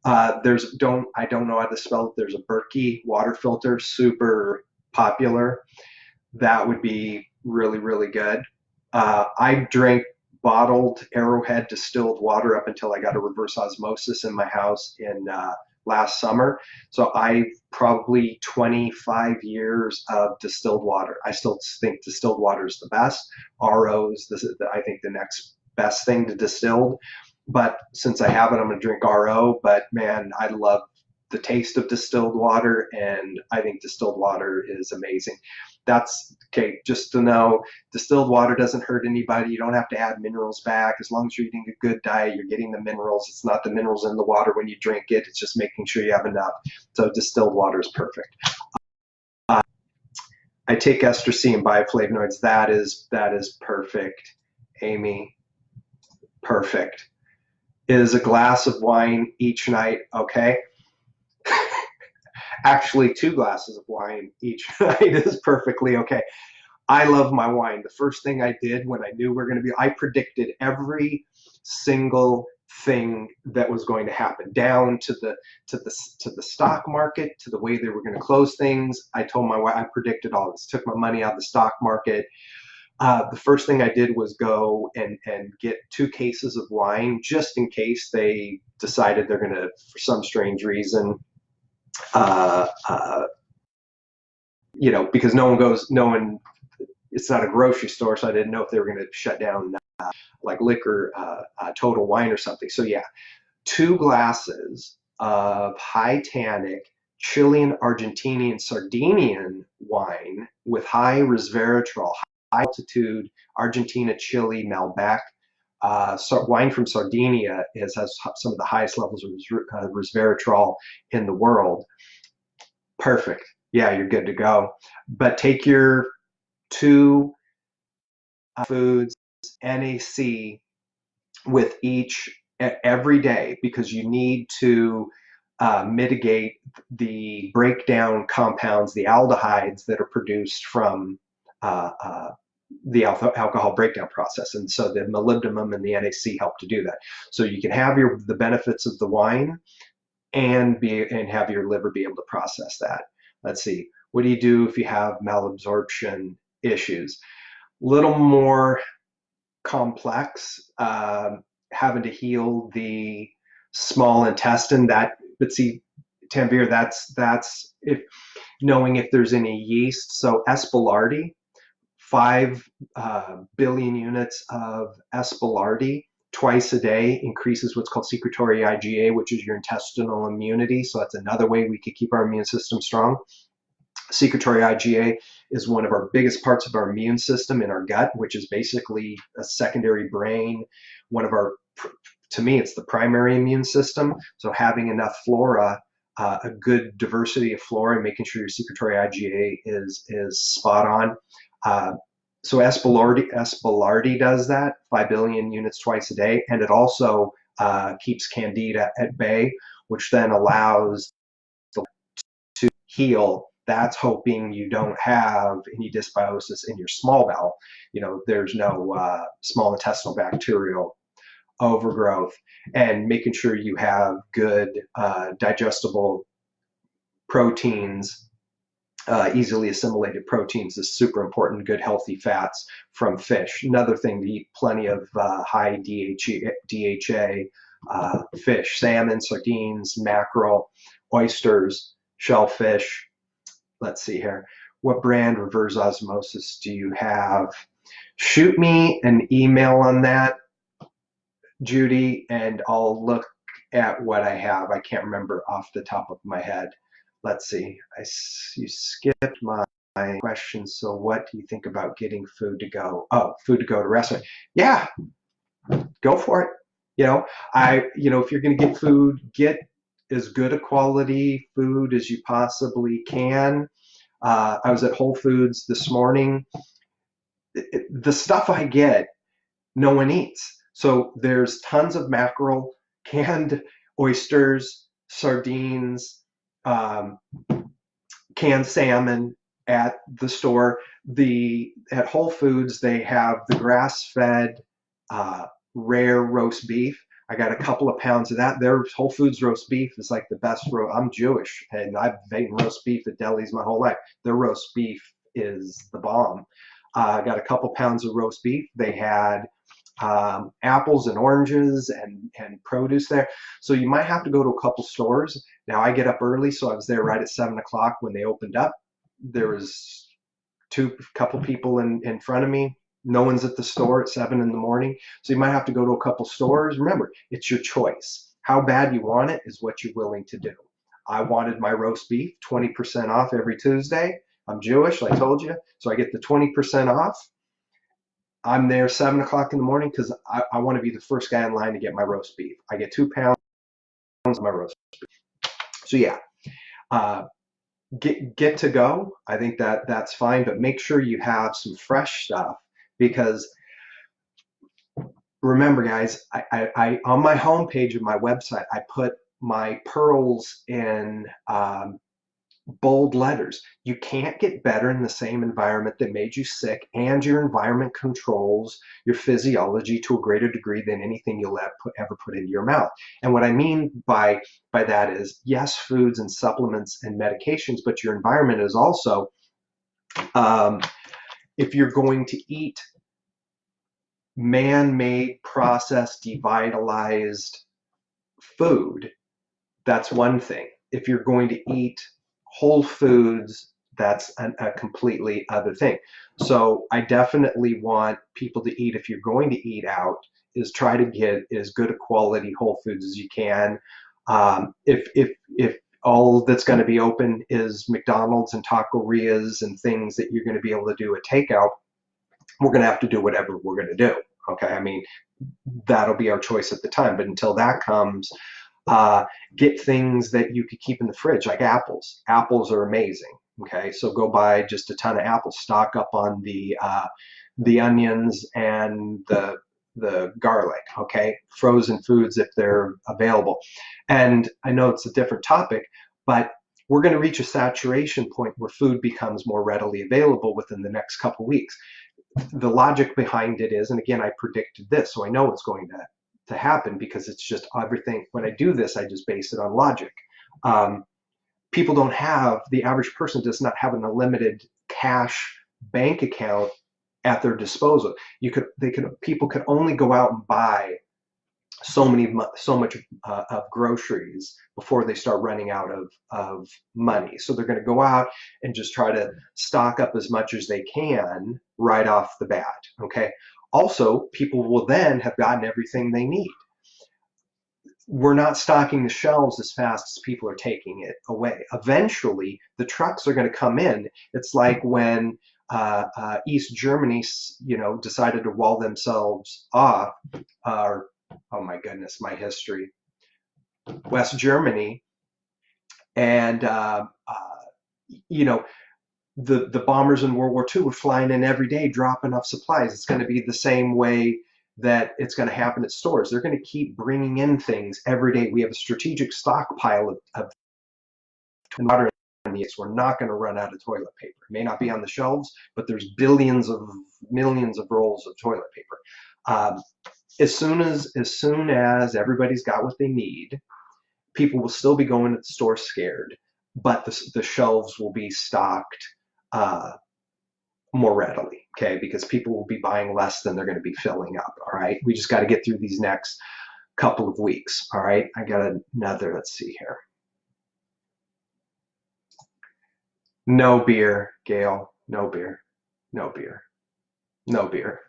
I don't know how to spell it. There's a Berkey water filter, super popular. That would be really, really good. I drank bottled Arrowhead distilled water up until I got a reverse osmosis in my house in last summer. So I probably 25 years of distilled water. I still think distilled water is the best. ROs, this is I think the next best thing to distilled. But since I have it, I'm going to drink RO. But man, I love the taste of distilled water, and I think distilled water is amazing. That's okay. Just to know, distilled water doesn't hurt anybody. You don't have to add minerals back. As long as you're eating a good diet, you're getting the minerals. It's not the minerals in the water when you drink it. It's just making sure you have enough. So distilled water is perfect. I take ester C and bioflavonoids. That is perfect. Amy, perfect. Is a glass of wine each night okay? Actually, 2 glasses of wine each night is perfectly okay. I love my wine. The first thing I did when I knew we are going to be, I predicted every single thing that was going to happen, down to the stock market, to the way they were going to close things. I told my wife, I predicted all this. Took my money out of the stock market. The first thing I did was go and get 2 cases of wine, just in case they decided they're going to, for some strange reason, uh, uh, because no one, it's not a grocery store, so I didn't know if they were going to shut down like liquor, Total Wine or something. So yeah, 2 glasses of high tannic Chilean, Argentinian, Sardinian wine with high resveratrol, high altitude Argentina, Chile, Malbec. Wine from Sardinia has some of the highest levels of resveratrol in the world. Perfect. Yeah, you're good to go. But take your 2 foods, NAC, with each every day, because you need to mitigate the breakdown compounds, the aldehydes that are produced from the alcohol breakdown process. And so the molybdenum and the NAC help to do that. So you can have the benefits of the wine and have your liver be able to process that. Let's see. What do you do if you have malabsorption issues? Little more complex, having to heal the small intestine. But see, Tanvir, that's if knowing if there's any yeast. So Aspergillosis, 5 billion units of Aspergillosis twice a day increases what's called secretory IgA, which is your intestinal immunity. So that's another way we could keep our immune system strong. Secretory IgA is one of our biggest parts of our immune system in our gut, which is basically a secondary brain. One of our, to me, it's the primary immune system. So having enough flora, a good diversity of flora, and making sure your secretory IgA is spot on. So Aspergillosis does that, 5 billion units twice a day, and it also keeps Candida at bay, which then allows to heal. That's hoping you don't have any dysbiosis in your small bowel. There's no small intestinal bacterial overgrowth, and making sure you have good digestible proteins, easily assimilated proteins is super important. Good healthy fats from fish. Another thing to eat plenty of high DHA fish, salmon, sardines, mackerel, oysters, shellfish. Let's see here. What brand reverse osmosis do you have? Shoot me an email on that, Judy, and I'll look at what I have. I can't remember off the top of my head. Let's see. You skipped my question. So what do you think about getting food to go? Oh, food to go to restaurant. Yeah, go for it. If you're going to get food, get as good a quality food as you possibly can. I was at Whole Foods this morning. The stuff I get, no one eats. So there's tons of mackerel, canned oysters, sardines, canned salmon at the store. At Whole Foods, they have the grass-fed rare roast beef. I got a couple of pounds of that. Their Whole Foods roast beef is like the best. I'm Jewish, and I've eaten roast beef at delis my whole life. Their roast beef is the bomb. I got a couple pounds of roast beef. They had apples and oranges and produce there. So you might have to go to a couple stores. Now I get up early, so I was there right at 7 o'clock when they opened up. There was couple people in front of me. No one's at the store at 7 in the morning. So you might have to go to a couple stores. Remember, it's your choice. How bad you want it is what you're willing to do. I wanted my roast beef 20% off every Tuesday. I'm Jewish, I told you. So I get the 20% off. I'm there 7 o'clock in the morning because I want to be the first guy in line to get my roast beef. I get 2 pounds of my roast beef. So yeah, get to go. I think that's fine, but make sure you have some fresh stuff, because remember, guys, I on my homepage of my website, I put my pearls in bold letters. You can't get better in the same environment that made you sick, and your environment controls your physiology to a greater degree than anything you'll ever put into your mouth. And what I mean by that is, yes, foods and supplements and medications, but your environment is also, if you're going to eat man-made, processed, devitalized food, that's one thing. If you're going to eat whole foods, that's a completely other thing. So I definitely want people to eat, if you're going to eat out, is try to get as good a quality whole foods as you can. If all that's going to be open is McDonald's and taquerias and things that you're going to be able to do a takeout, we're going to have to do whatever we're going to do. Okay, I mean, that'll be our choice at the time. But until that comes, get things that you could keep in the fridge, like apples. Apples are amazing. Okay, so go buy just a ton of apples. Stock up on the onions and the garlic. Okay, frozen foods if they're available. And I know it's a different topic, but we're going to reach a saturation point where food becomes more readily available within the next couple weeks. The logic behind it is, and again, I predicted this, so I know it's going to happen, because it's just everything. When I do this, I just base it on logic. People don't have, the average person does not have an unlimited cash bank account at their disposal. People could only go out and buy so much of groceries before they start running out of money. So they're going to go out and just try to stock up as much as they can right off the bat. Okay. Also, people will then have gotten everything they need. We're not stocking the shelves as fast as people are taking it away. Eventually, the trucks are going to come in. It's like when East Germany, decided to wall themselves off. Oh my goodness, my history. West Germany, and you know, the bombers in World War II were flying in every day, dropping off supplies. It's going to be the same way that it's going to happen at stores. They're going to keep bringing in things every day. We have a strategic stockpile of water. We're not going to run out of toilet paper. It may not be on the shelves, but there's millions of rolls of toilet paper. As soon as everybody's got what they need, people will still be going to the store scared, but the shelves will be stocked more readily, okay? Because people will be buying less than they're going to be filling up, all right? We just got to get through these next couple of weeks, all right? I got another, let's see here. No beer, Gail, no beer, no beer, no beer.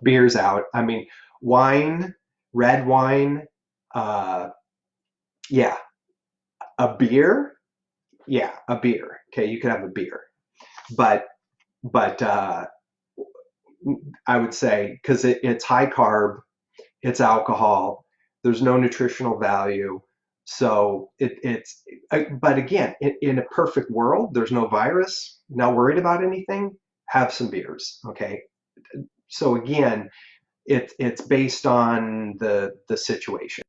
Beer's out. I mean, wine, red wine, yeah. A beer, yeah, a beer. Okay, you could have a beer, but I would say because it's high carb, it's alcohol. There's no nutritional value, so it's. But again, in a perfect world, there's no virus. Not worried about anything. Have some beers, okay? So again, it's based on the situation.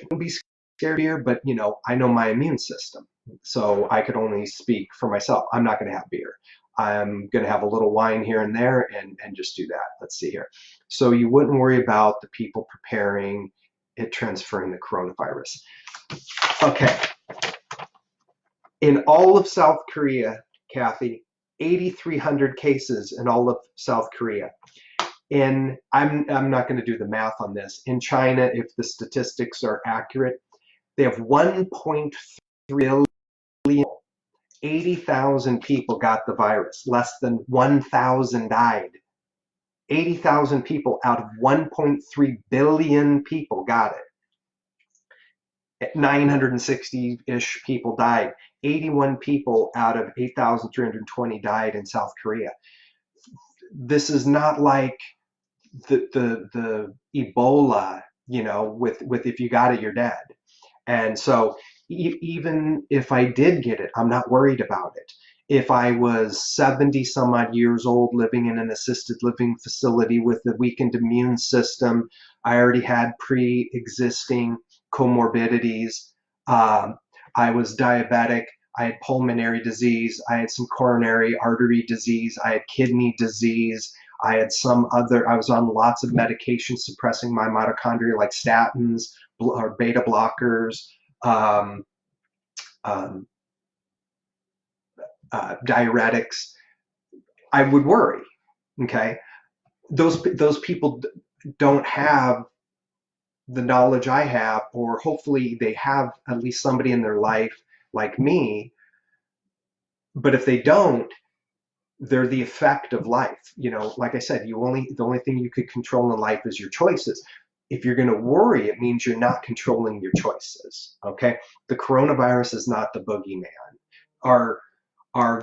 Don't be scared here, but I know my immune system, so I could only speak for myself. I'm not going to have beer. I'm going to have a little wine here and there, and just do that. Let's see here. So you wouldn't worry about the people preparing it transferring the coronavirus. Okay. In all of South Korea, Kathy, 8,300 cases in all of South Korea. I'm not going to do the math on this. In China, if the statistics are accurate, they have 1.3 billion. 80,000 people got the virus. Less than 1,000 died. 80,000 people out of 1.3 billion people got it. 960-ish people died. 81 people out of 8,320 died in South Korea. This is not like the Ebola, with if you got it, you're dead. And so even if I did get it, I'm not worried about it. If I was 70 some odd years old living in an assisted living facility with a weakened immune system, I already had pre-existing comorbidities. I was diabetic. I had pulmonary disease. I had some coronary artery disease. I had kidney disease. I was on lots of medication suppressing my mitochondria, like statins or beta blockers, diuretics. I would worry. Okay, those people don't have the knowledge I have, or hopefully they have at least somebody in their life like me. But if they don't, they're the effect of life. Like I said, the only thing you could control in life is your choices. If you're going to worry, it means you're not controlling your choices. Okay, the coronavirus is not the boogeyman. Our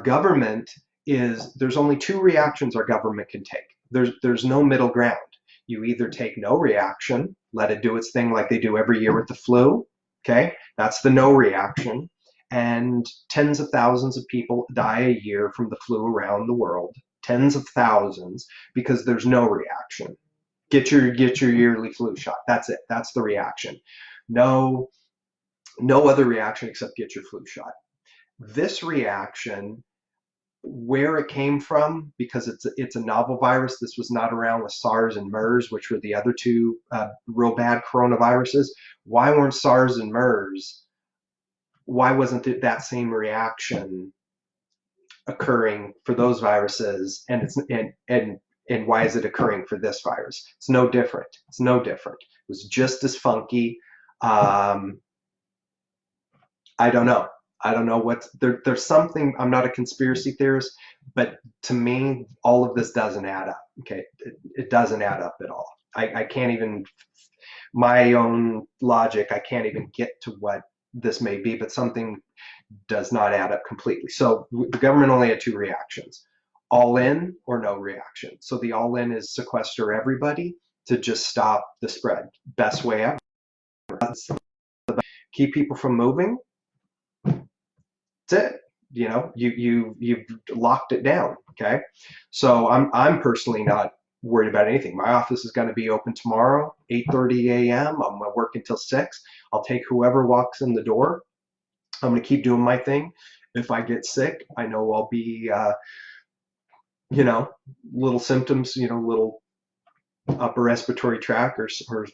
government there's only two reactions our government can take. There's no middle ground. You either take no reaction, let it do its thing like they do every year with the flu. Okay, that's the no reaction. And tens of thousands of people die a year from the flu around the world. Tens of thousands, because there's no reaction. Get your yearly flu shot. That's it. That's the reaction. No other reaction except get your flu shot. This reaction, where it came from, because it's a novel virus. This was not around with SARS and MERS, which were the other two real bad coronaviruses. Why weren't SARS and MERS? Why wasn't it that same reaction occurring for those viruses, and why is it occurring for this virus? It's no different. It's no different. was just as funky. I don't know. I don't know what's there. There's something. I'm not a conspiracy theorist, but to me, all of this doesn't add up. Okay, it doesn't add up at all. I can't even my own logic. I can't even get to what this may be, but something does not add up completely. So the government only had two reactions: all in or no reaction. So the all in is sequester everybody to just stop the spread. Best way ever. Keep people from moving. That's it. You know, you've locked it down. Okay, so I'm personally not worried about anything. My office is going to be open tomorrow, 8:30 a.m. I'm going to work until 6. I'll take whoever walks in the door. I'm going to keep doing my thing. If I get sick, I know I'll be, you know, little symptoms, you know, little upper respiratory tract or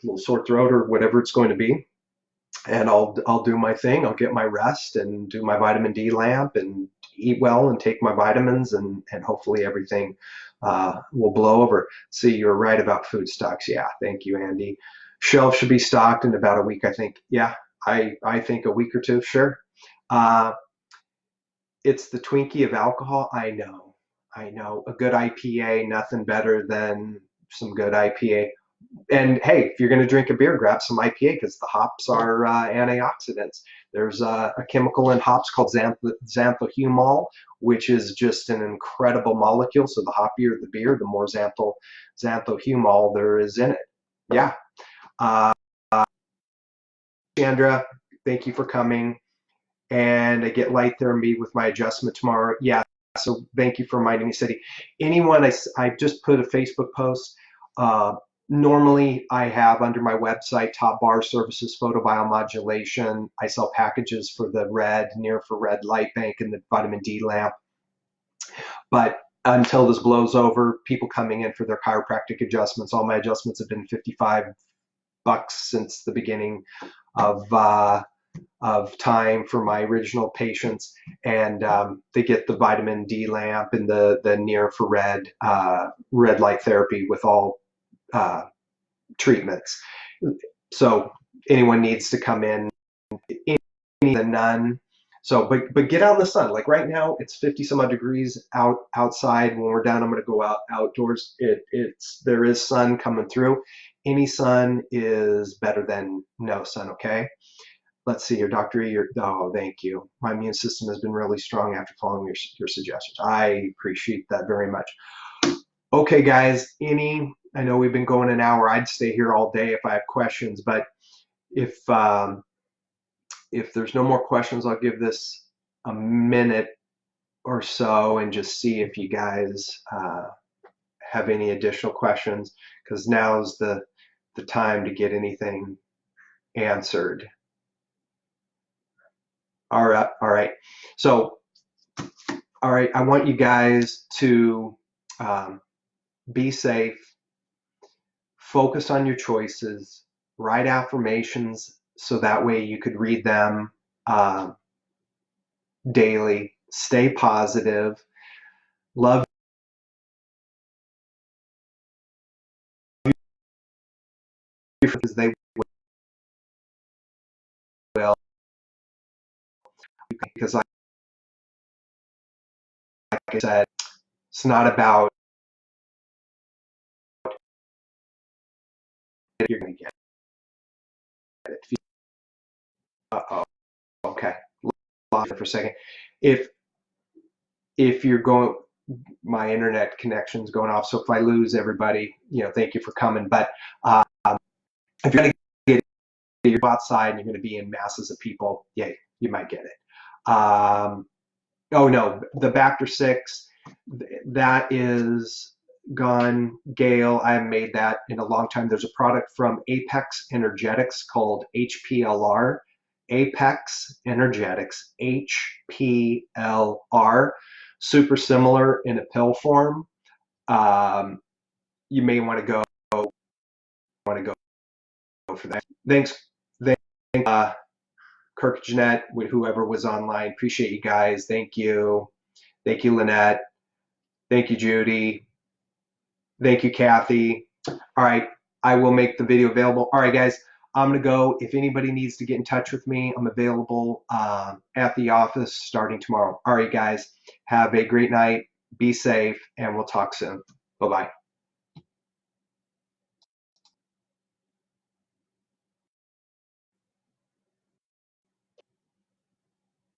little sore throat or whatever it's going to be. And I'll do my thing. I'll get my rest and do my vitamin D lamp and eat well and take my vitamins and hopefully everything will blow over. See, you're right about food stocks. Yeah, thank you, Andy. Shelves should be stocked in about a week, I think. Yeah, I think a week or two, sure. Uh, it's the Twinkie of alcohol. I know. I know. A good IPA, nothing better than some good IPA. And hey, if you're going to drink a beer, grab some IPA because the hops are antioxidants. There's a chemical in hops called xanthocumol, which is just an incredible molecule. So the hoppier the beer, the more xanthocumol there is in it. Yeah. Uh, Sandra, thank you for coming. And I get light therapy with my adjustment tomorrow. Yeah. So thank you for reminding me, City. Anyone, I just put a Facebook post. Normally, I have under my website, Top Bar Services, Photobiomodulation. I sell packages for the near infrared light bank and the vitamin D lamp. But until this blows over, people coming in for their chiropractic adjustments, all my adjustments have been $55 since the beginning of time for my original patients, and they get the vitamin D lamp and the near infrared red light therapy with all treatments. So anyone needs to come in, the none. So, but get out in the sun. Like right now, it's 50 some odd degrees outside. When we're done, I'm going to go outdoors. There is sun coming through. Any sun is better than no sun. Okay. Let's see here, Dr. E. Oh, thank you. My immune system has been really strong after following your suggestions. I appreciate that very much. Okay, guys, I know we've been going an hour. I'd stay here all day if I have questions, but if there's no more questions, I'll give this a minute or so and just see if you guys have any additional questions, because now's the time to get anything answered. All right. So, all right, I want you guys to be safe, focus on your choices, write affirmations so that way you could read them daily, stay positive, love you because they will, because like I said, it's not about it, you're going to get it. Uh-oh, okay, lost it for a second. If you're going, my internet connection's going off, so if I lose everybody, thank you for coming. But if you're going to get outside and you're going to be in masses of people, yeah, you might get it. Oh no, the Bacter 6, that is gone. Gail, I haven't made that in a long time. There's a product from Apex Energetics called HPLR. Apex Energetics, HPLR. Super similar in a pill form. You may want to go for that. Thanks, Kirk, Jeanette, whoever was online. Appreciate you guys. Thank you. Thank you, Lynette. Thank you, Judy. Thank you, Kathy. All right. I will make the video available. All right, guys, I'm going to go. If anybody needs to get in touch with me, I'm available at the office starting tomorrow. All right, guys, have a great night. Be safe, and we'll talk soon. Bye-bye.